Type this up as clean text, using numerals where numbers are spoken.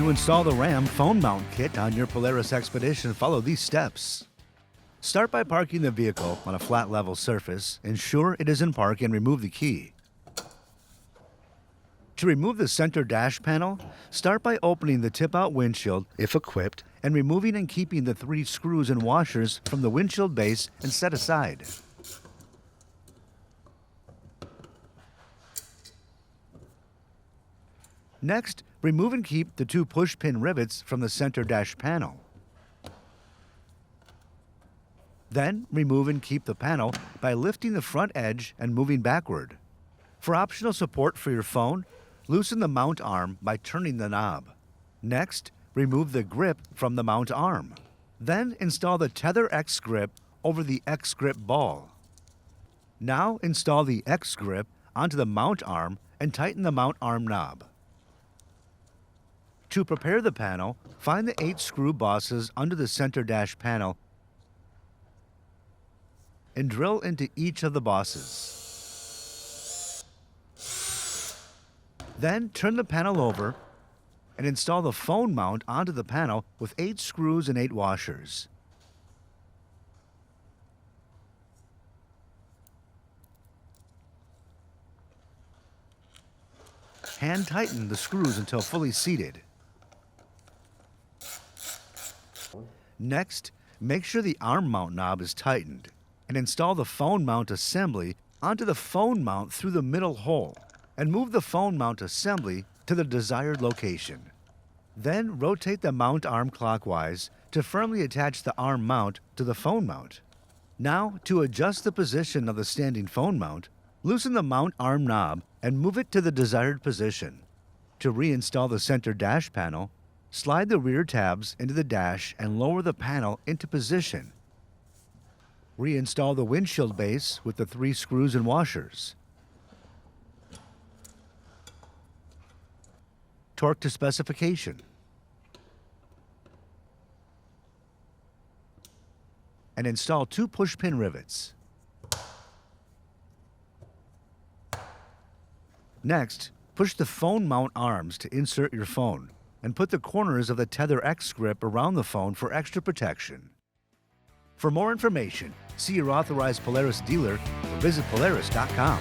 To install the RAM phone mount kit on your Polaris XPEDITION, follow these steps. Start by parking the vehicle on a flat level surface. Ensure it is in park and remove the key. To remove the center dash panel, start by opening the tip-out windshield, if equipped, and removing and keeping the 3 screws and washers from the windshield base and set aside. Next, remove and keep the 2 push-pin rivets from the center dash panel. Then, remove and keep the panel by lifting the front edge and moving backward. For optional support for your phone, loosen the mount arm by turning the knob. Next, remove the grip from the mount arm. Then, install the Tether X grip over the X grip ball. Now, install the X grip onto the mount arm and tighten the mount arm knob. To prepare the panel, find the 8 screw bosses under the center dash panel and drill into each of the bosses. Then turn the panel over and install the phone mount onto the panel with 8 screws and 8 washers. Hand tighten the screws until fully seated. Next, make sure the arm mount knob is tightened and install the phone mount assembly onto the phone mount through the middle hole and move the phone mount assembly to the desired location. Then rotate the mount arm clockwise to firmly attach the arm mount to the phone mount. Now, to adjust the position of the standing phone mount, loosen the mount arm knob and move it to the desired position. To reinstall the center dash panel, slide the rear tabs into the dash and lower the panel into position. Reinstall the windshield base with the 3 screws and washers. Torque to specification. And install 2 push-pin rivets. Next, push the phone mount arms to insert your phone and put the corners of the Tether X grip around the phone for extra protection. For more information, see your authorized Polaris dealer or visit Polaris.com.